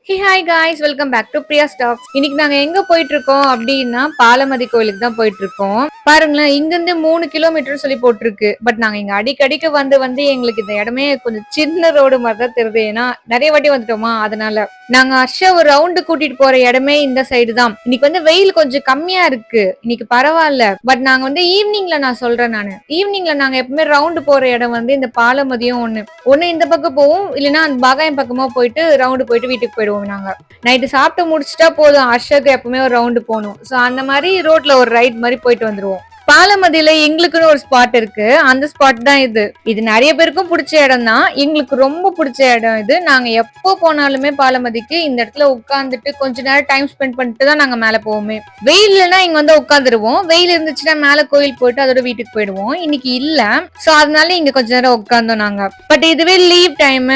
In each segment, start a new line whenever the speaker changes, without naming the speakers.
Hey hi guys, welcome back to Priya stocks. இன்னைக்கு நாங்க எங்க போயிட்டு இருக்கோம் அப்படின்னா பாலமதி கோயிலுக்கு தான் போயிட்டு இருக்கோம். பாருங்களேன், இங்க இருந்து 3 கிலோமீட்டர் சொல்லி போட்டிருக்கு. பட் நாங்க இங்க அடிக்கடிக்கு வந்து வந்து எங்களுக்கு இந்த இடமே கொஞ்சம் சின்ன ரோடு மாதிரி தான் தெரியுது. ஏன்னா நிறைய வாட்டி வந்துட்டோமா, அதனால நாங்க ஹர்ஷா ஒரு ரவுண்டு கூட்டிட்டு போற இடமே இந்த சைடு தான். இன்னைக்கு வந்து வெயில் கொஞ்சம் கம்மியா இருக்கு, இன்னைக்கு பரவாயில்ல. பட் நாங்க வந்து ஈவினிங்ல நான் சொல்றேன், நானு ஈவினிங்ல நாங்க எப்பவுமே ரவுண்டு போற இடம் வந்து இந்த பாலமதியும் ஒண்ணு ஒண்ணு இந்த பக்கம் போவோம், இல்லைன்னா அந்த பாகாயம் பக்கமா போயிட்டு ரவுண்டு போயிட்டு வீட்டுக்கு போயிடுவோம். நாங்க நைட்டு சாப்பிட்டு முடிச்சுட்டா போதும், ஹர்ஷக்கு எப்பவுமே ஒரு ரவுண்டு போகணும். சோ அந்த மாதிரி ரோட்ல ஒரு ரைட் மாதிரி போயிட்டு வந்துருவோம். பாலமதியில எங்களுக்குன்னு ஒரு ஸ்பாட் இருக்கு, அந்த ஸ்பாட் தான் இது. இது நிறைய பேருக்கும் பிடிச்ச இடம் தான், எங்களுக்கு ரொம்ப பிடிச்ச இடம் இது. நாங்க எப்போ போனாலுமே பாலமதிக்கு இந்த இடத்துல உட்காந்துட்டு கொஞ்ச நேரம் டைம் ஸ்பெண்ட் பண்ணிட்டு தான் நாங்க மேல போவோமே. வெயில்னா இங்க வந்து உட்காந்துருவோம், வெயில் இருந்துச்சுன்னா மேல கோயில் போயிட்டு அதோட வீட்டுக்கு போயிடுவோம். இன்னைக்கு இல்ல, சோ அதனால இங்க கொஞ்ச நேரம் உட்காந்தோம் நாங்க. பட் இதுவே லீவ் டைம்,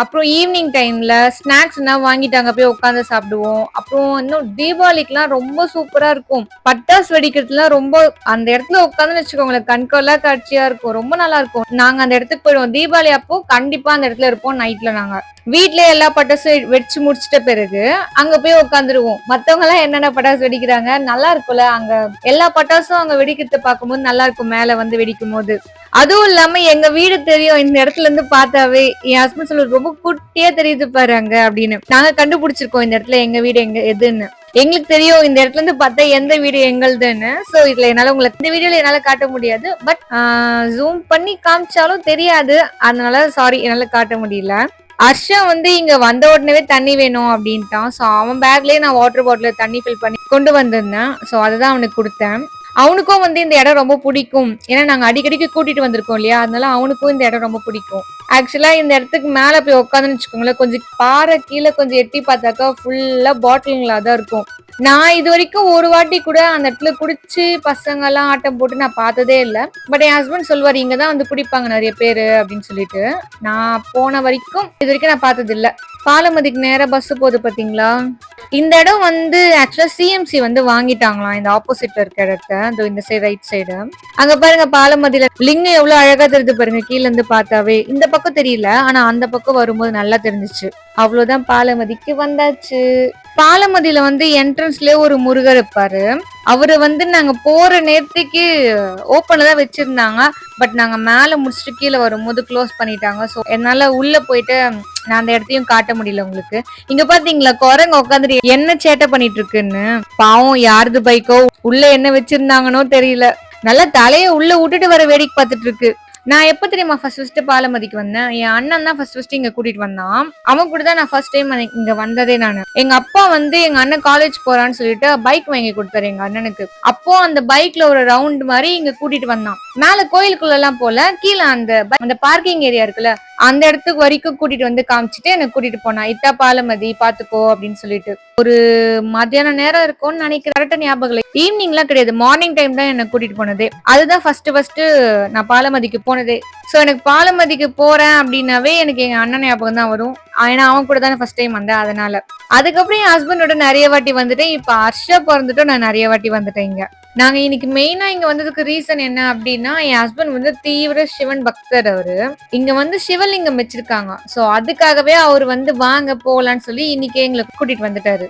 அப்புறம் ஈவினிங் டைம்ல ஸ்நாக்ஸ் வாங்கிட்டாங்க போய் உட்காந்து சாப்பிடுவோம். அப்புறம் இன்னும் தீபாவளிக்குலாம் ரொம்ப சூப்பரா இருக்கும், பட்டாசு வெடிக்கிறதுலாம் ரொம்ப அந்த இடத்துல உட்காந்து வச்சுக்கோங்களேன், கண்கொள்ளா காட்சியா இருக்கும், ரொம்ப நல்லா இருக்கும். நாங்க அந்த இடத்துக்கு போயிடுவோம் தீபாவளி அப்போ, கண்டிப்பா அந்த இடத்துல இருப்போம். நைட்ல நாங்க வீட்லயே எல்லா பட்டாசும் வெடிச்சு முடிச்சிட்ட பிறகு அங்க போய் உட்காந்துருவோம். மத்தவங்க எல்லாம் என்னென்ன பட்டாசு வெடிக்கிறாங்க, நல்லா இருக்கும்ல அங்க எல்லா பட்டாசும் அங்க வெடிக்கிறத பார்க்கும்போது நல்லா இருக்கும், மேல வந்து வெடிக்கும் போது. அதுவும் இல்லாம எங்க வீடு தெரியும் இந்த இடத்துல இருந்து பார்த்தாவே. என் ஹஸ்பண்ட் சொல்லுவாரு, ரொம்ப குட்டியா தெரியுது பாரு அங்க அப்படின்னு. நாங்க கண்டுபிடிச்சிருக்கோம் இந்த இடத்துல எங்க வீடு எங்க எதுன்னு. எங்களுக்கு தெரியும் இந்த இடத்துல இருந்து பார்த்தா எந்த வீடு எங்களுதுன்னு. சோ இதுல என்னால உங்களுக்கு இந்த வீடியோல என்னால காட்ட முடியாது, பட் ஜூம் பண்ணி காமிச்சாலும் தெரியாது, அதனால சாரி என்னால காட்ட முடியல. ஹர்ஷா வந்து இங்க வந்த உடனே தண்ணி வேணும் அப்படின்ட்டான். சோ அவன் பேக்லயே நான் வாட்டர் பாட்டில தண்ணி ஃபில் பண்ணி கொண்டு வந்திருந்தேன். சோ அதுதான் அவனுக்கு கொடுத்தேன். அவனுக்கும் வந்து இந்த இடம் ரொம்ப பிடிக்கும், ஏன்னா நாங்க அடிக்கடிக்கு கூட்டிட்டு வந்திருக்கோம் இல்லையா, அதனால அவனுக்கும் இந்த இடம் ரொம்ப பிடிக்கும். ஆக்சுவலா இந்த இடத்துக்கு மேல போய் உட்காந்துன்னு வச்சுக்கோங்களேன், கொஞ்சம் பாறை கீழே கொஞ்சம் எட்டி பார்த்தாக்கா ஃபுல்லா பாட்டிலுங்களா தான் இருக்கும். நான் இது வரைக்கும் ஒரு வாட்டி கூட அந்த இடத்துல குடிச்சு பசங்க எல்லாம் ஆட்டம் போட்டு நான் பார்த்ததே இல்லை. பட் என் ஹஸ்பண்ட் சொல்லுவாரு, இங்கதான் வந்து குடிப்பாங்க நிறைய பேரு அப்படின்னு சொல்லிட்டு. நான் போன வரைக்கும் இது வரைக்கும் நான் பார்த்தது இல்ல. பாலமதிக்கு நேரா பஸ் போகுது பாத்தீங்களா, இந்த இடம் வந்து ஆக்சுவலா சிஎம்சி வந்து வாங்கிட்டாங்களாம் இந்த ஆப்போசிட்ல இருக்க இடத்த, இந்த சைடு ரைட் சைடு. அங்க பாருங்க பாலமதியில லிங்கம் எவ்வளவு அழகா தெரியுது பாருங்க, கீழ இருந்து பார்த்தாவே. இந்த பக்கம் தெரியல, ஆனா அந்த பக்கம் வரும்போது நல்லா தெரிஞ்சிச்சு. அவ்வளவுதான், பாலமதிக்கு வந்தாச்சு. பாலமதியில வந்து என்ட்ரன்ஸ்லயே ஒரு முருகர் இருப்பாரு. அவரு வந்து நாங்க போற நேரத்துக்கு ஓப்பன்ல தான் வச்சிருந்தாங்க. பட் நாங்க மேல முடிச்சுட்டு கீழே வரும்போது க்ளோஸ் பண்ணிட்டாங்க. சோ என்னால உள்ள போயிட்டு நான் அந்த இடத்தையும் காட்ட முடியல உங்களுக்கு. இங்க பாத்தீங்களா குரங்கு உட்காந்துட்டு என்ன சேட்டை பண்ணிட்டு இருக்குன்னு. பாவம், யாருது பைக்கோ, உள்ள என்ன வச்சிருந்தாங்கன்னோ தெரியல, நல்லா தலைய உள்ள விட்டுட்டு வர வேடிக்கை பார்த்துட்டு இருக்கு. நான் எப்ப தெரியுமா ஃபர்ஸ்ட் பாலமதிக்கு வந்தேன், என் அண்ணன் தான் ஃபர்ஸ்ட் இங்க கூட்டிட்டு வந்தான். அவன் கூட தான் நான் ஃபர்ஸ்ட் டைம் இங்க வந்ததே. நானு எங்க அப்பா வந்து எங்க அண்ணன் காலேஜ் போறான்னு சொல்லிட்டு பைக் வாங்கி கொடுத்தாரு எங்க அண்ணனுக்கு. அப்போ அந்த பைக்ல ஒரு ரவுண்ட் மாதிரி இங்க கூட்டிட்டு வந்தான். மேல கோயிலுக்குள்ள எல்லாம் போல, கீழே அந்த பார்க்கிங் ஏரியா இருக்குல்ல, அந்த இடத்துக்கு வரைக்கும் கூட்டிட்டு வந்து காமிச்சிட்டு எனக்கு கூட்டிட்டு போனா, இத்தா பாலமதி பாத்துக்கோ அப்படின்னு சொல்லிட்டு. ஒரு மத்தியான நேரம் இருக்கும்னு நினைக்கிறேன், கரெக்டா ஞாபகம் இல்லை. ஈவினிங்லாம் கிடையாது, மார்னிங் டைம் தான் என்ன கூட்டிட்டு போனதே. அதுதான் ஃபர்ஸ்ட் நான் பாலமதிக்கு போனதே. சோ எனக்கு பாலமதிக்கு போறேன் அப்படின்னாவே எனக்கு எங்க அண்ணன் ஞாபகம் தான் வரும், ஏன்னா அவன் கூட தானே ஃபர்ஸ்ட் டைம் வந்தேன். அதனால அதுக்கப்புறம் என் ஹஸ்பண்டோட நிறைய வாட்டி வந்துட்டேன். இப்ப ஹர்ஷா பிறந்துட்டும் நான் நிறைய வாட்டி வந்துட்டேன் இங்க. நாங்க இன்னைக்கு மெயினா இங்க வந்ததுக்கு ரீசன் என்ன அப்படின்னா, என் ஹஸ்பண்ட் வந்து தீவிர சிவன் பக்தர். அவரு இங்க வந்து சிவலிங்கம் வச்சிருக்காங்க. சோ அதுக்காகவே அவர் வந்து வாங்க போலான்னு சொல்லி இன்னைக்கு எங்களை கூட்டிட்டு வந்துட்டாரு.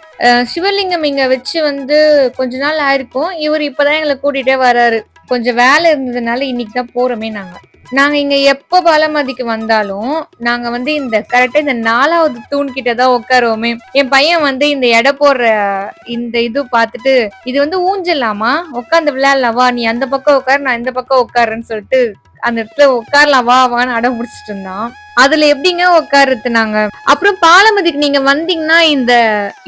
சிவலிங்கம் இங்க வச்சு வந்து கொஞ்ச நாள் ஆயிருக்கும், இவர் இப்பதான் எங்களை கூட்டிட்டே வர்றாரு. கொஞ்சம் வேலை இருந்ததுனால இன்னைக்கு தான் போறோமே. நாங்க இங்க எப்ப பாலமதிக்கு வந்தாலும் நாங்க வந்து இந்த கரெக்டா இந்த 4வது தூண் கிட்டதான் உட்காருவோமே. என் பையன் வந்து இந்த எடை போடுற இந்த இது பார்த்துட்டு, இது வந்து ஊஞ்சலாமா, உட்காந்து விளையாடலாம் வா, நீ அந்த பக்கம் உட்காரு நான் இந்த பக்கம் உட்காருன்னு சொல்லிட்டு அந்த இடத்துல உட்காரலாம் வா வான்னு அடம் பிடிச்சிட்டு இருந்தான். அதுல எப்படிங்க உட்காருது நாங்க. அப்புறம் பாலமதிக்கு நீங்க வந்தீங்கன்னா இந்த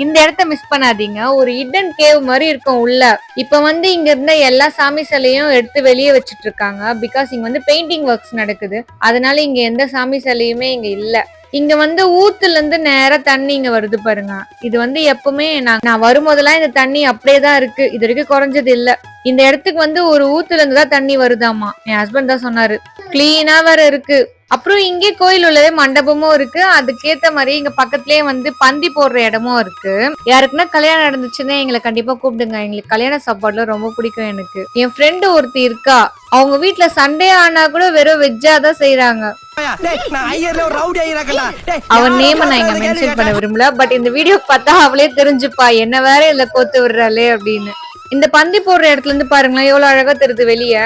இந்த இடத்த மிஸ் பண்ணாதீங்க, ஒரு ஹிடன் கேவ் மாதிரி இருக்கும் உள்ள. இப்ப வந்து இங்க இருந்த எல்லா சாமி சிலையும் எடுத்து வெளியே வச்சிட்டு இருக்காங்க, பிகாஸ் இங்க வந்து பெயிண்டிங் ஒர்க்ஸ் நடக்குது. அதனால இங்க எந்த சாமி சிலையுமே இங்க இல்ல. இங்க வந்து ஊத்துல இருந்து நேரா தண்ணி இங்க வருது பாருங்க. இது வந்து எப்பவுமே நான் வரும்போதெல்லாம் இந்த தண்ணி அப்படியேதான் இருக்கு, இது வரைக்கும் குறைஞ்சது இல்ல. இந்த இடத்துக்கு வந்து ஒரு ஊத்துல இருந்து தான் தண்ணி வருதாமா, என் ஹஸ்பண்ட் தான் சொன்னாரு. கிளீனா வேற இருக்கு. அப்புறம் இங்கே கோயில் உள்ளவே மண்டபமும் இருக்கு. அதுக்கேத்த மாதிரி இங்க பக்கத்துலயே வந்து பந்தி போடுற இடமும் இருக்கு. யாருக்குன்னா கல்யாணம் நடந்துச்சுன்னா எங்களை கண்டிப்பா கூப்பிடுங்க. எங்களுக்கு கல்யாண சாப்பாடுல ரொம்ப பிடிக்கும் எனக்கு. என் ஃப்ரெண்டு ஒருத்தி இருக்கா. அவங்க வீட்டுல சண்டே ஆனா கூட வெறும் வெஜ்ஜா தான் செய்யறாங்க. அவன் நேம நான் இங்க மென்ஷன் பண்ண விரும்பல. பட் இந்த வீடியோ பார்த்தா அவளே தெரிஞ்சுப்பா என்ன வேற இதுல கோத்து விடுறாளே அப்படின்னு. இந்த பந்தி போடுற இடத்துல இருந்து பாருங்களேன் எவ்வளவு அழகா தெரியுது வெளிய.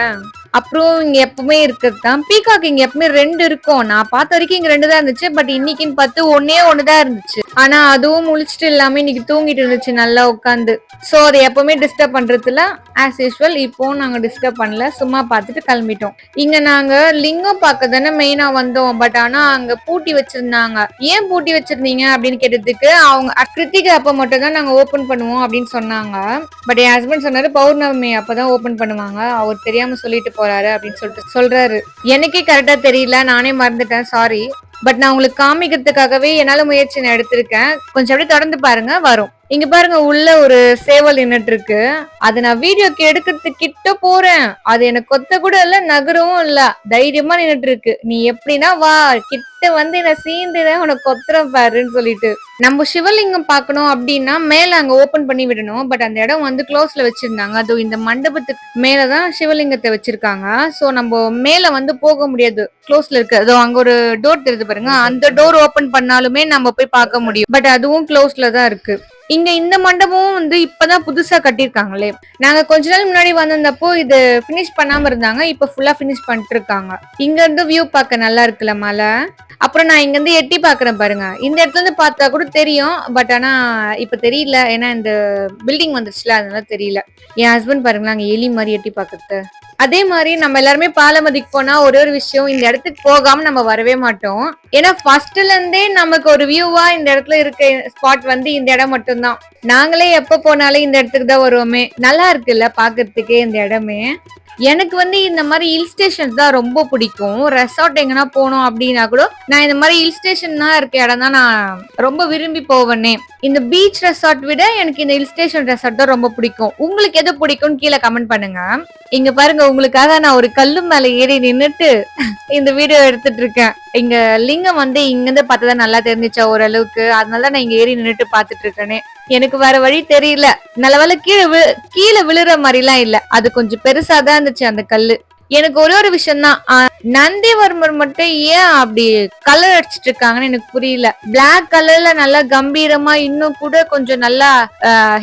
அப்புறம் இங்க எப்பவுமே இருக்கிறதுதான் பீகாக். இங்க எப்பவுமே 2 இருக்கும். நான் பார்த்த வரைக்கும் இங்க 2 தான் இருந்துச்சு. பட் இன்னைக்குன்னு பார்த்து ஒண்ணுதான் இருந்துச்சு. ஆனா அதுவும் முழிச்சிட்டு இல்லாம இன்னைக்கு தூங்கிட்டு இருந்துச்சு நல்லா உட்காந்து. சோ அதை எப்பவுமே டிஸ்டர்ப் பண்றதுல ஆஸ் யூஸ்வல் இப்போ நாங்க டிஸ்டர்ப் பண்ணல. சும்மா பார்த்துட்டு கிளம்பிட்டோம். இங்க நாங்க லிங்கம் பார்க்க தானே மெயினா வந்தோம். பட் ஆனா அங்க பூட்டி வச்சிருந்தாங்க. ஏன் பூட்டி வச்சிருந்தீங்க அப்படின்னு கேட்டதுக்கு அவங்க கிருத்திகை அப்ப மட்டும் தான் நாங்க ஓபன் பண்ணுவோம் அப்படின்னு சொன்னாங்க. பட் என் ஹஸ்பண்ட் சொன்னாரு பௌர்ணமி அப்பதான் ஓபன் பண்ணுவாங்க. அவர் தெரியாம சொல்லிட்டு போறாரு அப்படின்னு சொல்லிட்டு சொல்றாரு. எனக்கே கரெக்டா தெரியல, நானே மறந்துட்டேன், சாரி. பட் நான் உங்களுக்கு காமிக்கிறதுக்காகவே என்னால முயற்சி நான் எடுத்திருக்கேன். கொஞ்சம் அப்படியே தொடர்ந்து பாருங்க வரும். இங்க பாருங்க உள்ள ஒரு சேவல் நின்னுட்டு இருக்கு. அது நான் வீடியோக்கு எடுக்கிறதுக்கு கிட்ட போறேன். அது எனக்கு கொத்த கூட இல்ல, நகரவும் இல்ல, தைரியமா நின்னுட்டு இருக்கு. நீ எப்படின்னா வா கிட்ட வந்து என்ன சீந்துறேன் உனக்கு கொத்துறேன் பாருன்னு சொல்லிட்டு. நம்ம சிவலிங்கம் பாக்கணும் அப்படின்னா மேல அங்க ஓபன் பண்ணி விடணும். பட் அந்த இடம் வந்து க்ளோஸ்ல வச்சிருந்தாங்க. அது இந்த மண்டபத்துக்கு மேலதான் சிவலிங்கத்தை வச்சிருக்காங்க. சோ நம்ம மேல வந்து போக முடியாது, க்ளோஸ்ல இருக்கு. அதோ அங்க ஒரு டோர் தெரியுது பாருங்க, அந்த டோர் ஓபன் பண்ணாலுமே நம்ம போய் பார்க்க முடியும். பட் அதுவும் க்ளோஸ்ல தான் இருக்கு. இங்க இந்த மண்டபமும் வந்து இப்பதான் புதுசா கட்டிருக்காங்களே. நாங்க கொஞ்ச நாள் முன்னாடி வந்திருந்தப்போ இது பினிஷ் பண்ணாம இருந்தாங்க. இப்ப ஃபுல்லா பினிஷ் பண்ணிட்டு இருக்காங்க. இங்க இருந்து வியூ பார்க்க நல்லா இருக்குல்ல மலை. அப்புறம் நான் இங்க இருந்து எட்டி பாக்குறேன் பாருங்க. இந்த இடத்துல இருந்து பார்த்தா கூட தெரியும். பட் ஆனா இப்ப தெரியல, ஏன்னா இந்த பில்டிங் வந்துருச்சுல அதனால தெரியல. என் ஹஸ்பண்ட் பாருங்களா அங்க எலி மாதிரி எட்டி பாக்குறது. அதே மாதிரி நம்ம எல்லாருமே பாலமதிக்கு போனா ஒரே ஒரு விஷயம், இந்த இடத்துக்கு போகாம நம்ம வரவே மாட்டோம். ஏன்னா ஃபர்ஸ்ட்ல இருந்தே நமக்கு ஒரு வியூவா இந்த இடத்துல இருக்க ஸ்பாட் வந்து இந்த இடம் மட்டும்தான். நாங்களே எப்ப போனாலும் இந்த இடத்துக்கு தான் வருவோமே. நல்லா இருக்குல்ல பாக்குறதுக்கே இந்த இடமே. எனக்கு வந்து இந்த மாதிரி ஹில் ஸ்டேஷன் தான் ரொம்ப பிடிக்கும். ரெசார்ட் எங்கன்னா போனோம் அப்படின்னா கூட நான் இந்த மாதிரி ஹில் ஸ்டேஷன் தான் இருக்க இடம் தான் நான் ரொம்ப விரும்பி போவேனே. இந்த பீச் ரெசார்ட் விட எனக்கு இந்த ஹில் ஸ்டேஷன் ரெசார்ட் தான் ரொம்ப பிடிக்கும். உங்களுக்கு எது பிடிக்கும்னு கீழே கமெண்ட் பண்ணுங்க. இங்க பாருங்க உங்களுக்காக நான் ஒரு கல்லு மேல ஏறி நின்னுட்டு இந்த வீடியோ எடுத்துட்டு இருக்கேன். இங்க லிங்கம் வந்து இங்க இருந்து பார்த்ததான் நல்லா தெரிஞ்சிச்சா ஓரளவுக்கு. அதனாலதான் நான் இங்க ஏறி நின்னுட்டு பாத்துட்டு இருக்கேனே. எனக்கு வேற வழி தெரியல. நல்லவேளை கீழே விழுற மாதிரி எல்லாம் இல்ல. அது கொஞ்சம் பெருசாதான் இருந்துச்சு அந்த கல்லு. எனக்கு ஒரே ஒரு விஷயம் தான், நந்திவர்மர் மட்டும் ஏன் அப்படி கலர் அடிச்சிட்டு இருக்காங்கன்னு எனக்கு புரியல. பிளாக் கலர்ல நல்லா கம்பீரமா இன்னும் கூட கொஞ்சம் நல்லா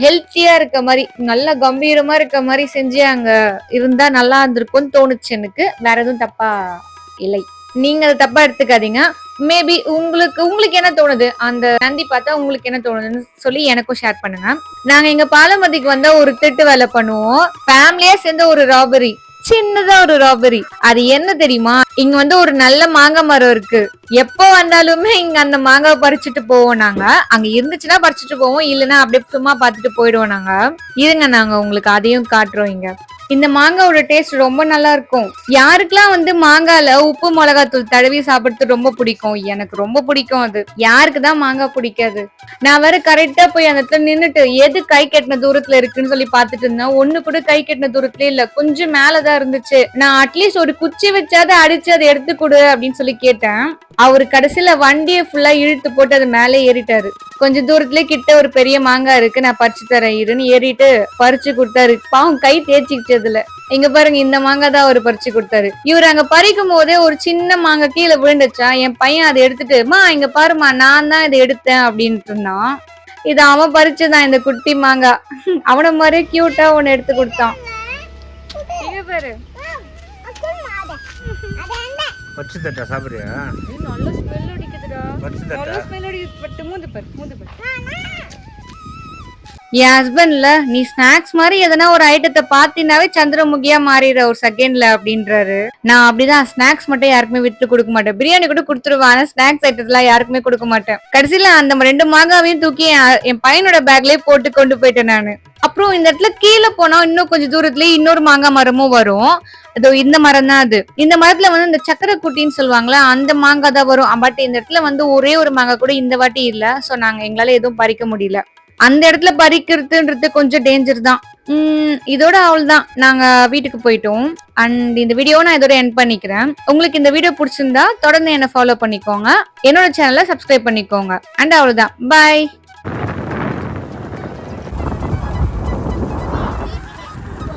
ஹெல்த்தியா இருக்க மாதிரி நல்லா கம்பீரமா இருக்க மாதிரி செஞ்சு அங்க இருந்தா நல்லா இருந்திருக்கும்னு தோணுச்சு எனக்கு. வேற எதுவும் தப்பா இல்லை, நீங்க அதை தப்பா எடுத்துக்காதீங்க. மேபி உங்களுக்கு என்ன தோணுது, அந்த நந்தி பார்த்தா உங்களுக்கு என்ன தோணுதுன்னு சொல்லி எனக்கும் ஷேர் பண்ணுங்க. நாங்க எங்க பாலமதிக்கு வந்தா ஒரு திட்டு வேலை பண்ணுவோம். ஃபேமிலியா சேர்ந்த ஒரு ராபரி, சின்னதா ஒரு ராபரி. அது என்ன தெரியுமா, இங்க வந்து ஒரு நல்ல மாங்காய் மரம் இருக்கு. எப்ப வந்தாலுமே இங்க அந்த மாங்காய் பறிச்சுட்டு போவோம். நாங்க அங்க இருந்துச்சுன்னா பறிச்சுட்டு போவோம், இல்லைன்னா அப்படியே சும்மா பாத்துட்டு போயிடுவோம். நாங்க இருங்க நாங்க உங்களுக்கு அதையும் காட்டுறோம். இங்க இந்த மாங்காயோட டேஸ்ட் ரொம்ப நல்லா இருக்கும். யாருக்கெல்லாம் வந்து மாங்கால உப்பு மிளகாத்தூள் தடவி சாப்பிடுறது ரொம்ப பிடிக்கும், எனக்கு ரொம்ப பிடிக்கும். அது யாருக்குதான் மாங்காய் பிடிக்காது. நான் வேற கரெக்டா போய் அந்த இடத்துல நின்னுட்டு எது கை கெட்டின தூரத்துல இருக்குன்னு சொல்லி பாத்துட்டு இருந்தேன். ஒண்ணு கூட கை கெட்டின தூரத்துல இல்ல, கொஞ்சம் மேலதான் இருந்துச்சு. நான் அட்லீஸ்ட் ஒரு குச்சி வச்சாத அடிச்சு அதை எடுத்து கொடு அப்படின்னு சொல்லி கேட்டேன். அவரு கடைசியில வண்டியை ஃபுல்லா இழுத்து போட்டு அது மேலே ஏறிட்டாரு. கொஞ்ச தூரத்துல கிட்ட ஒரு பெரிய மாங்காய் இருக்கு, நான் பறிச்சு தரேன் இருன்னு ஏறிட்டு பறிச்சு கொடுத்தாரு. பாவம் கை தேய்ச்சிக்கிட்டதுல. இங்க பாருங்க இந்த மாங்காய் தான் அவரு பறிச்சு கொடுத்தாரு. இவர் அங்க பறிக்கும் போதே ஒரு சின்ன மாங்காய் கீழே விழுந்துச்சா, என் பையன் அதை எடுத்துட்டு மா இங்க பாருமா நான் தான் இதை எடுத்தேன் அப்படின்ட்டு இருந்தான். இது அவன் பறிச்சுதான் இந்த குட்டி மாங்காய். அவன மாதிரியே கியூட்டா ஒன்னு எடுத்து கொடுத்தான். பாரு
பச்சை தட்டா சாப்பிடுறியா?
நல்ல ஸ்மெல் அடிக்குதுடா. நல்ல ஸ்மெல் அடிக்குது. பட்டு மூந்து பாரு. என் ஹஸ்பண்ட்ல நீ ஸ்நாக்ஸ் மாதிரி எதனா ஒரு ஐட்டத்தை பாத்தினாவே சந்திரமுகியா மாறிடுற ஒரு செகண்ட்ல அப்படின்றாரு. நான் அப்படிதான் ஸ்நாக்ஸ் மட்டும் யாருக்குமே விட்டு கொடுக்க மாட்டேன். பிரியாணி கூட கொடுத்துருவேன், ஆனா ஸ்நாக்ஸ் ஐட்டத்துல யாருக்குமே கொடுக்க மாட்டேன். கடைசியில அந்த 2 மாங்காவையும் தூக்கி என் பையனோட பேக்லயே போட்டு கொண்டு போயிட்டேன் நானு. அப்புறம் இந்த இடத்துல கீழே போனா இன்னும் கொஞ்சம் தூரத்துலயே இன்னொரு மாங்காய் மரமும் வரும். அதோ இந்த மரம் தான் அது. இந்த மரத்துல வந்து இந்த சக்கரை குட்டின்னு சொல்லுவாங்களா, அந்த மாங்காய் தான் வரும். பட் இந்த இடத்துல வந்து ஒரே ஒரு மாங்காய் கூட இந்த வாட்டி இல்ல. சோ நாங்க எங்களால எதுவும் பறிக்க முடியல. அந்த இடத்துல பறிக்கிறதுன்றது கொஞ்சம் டேஞ்சர் தான். இதோட அவ்வளவுதான், நாங்க வீட்டுக்கு போயிட்டோம். அண்ட் இந்த வீடியோ நான் இதோட எண்ட் பண்ணிக்கிறேன். உங்களுக்கு இந்த வீடியோ பிடிச்சிருந்தா தொடர்ந்து என்ன ஃபாலோ பண்ணிக்கோங்க, என்னோட சேனலை சப்ஸ்கிரைப் பண்ணிக்கோங்க. அண்ட் அவ்வளவுதான், பாய்.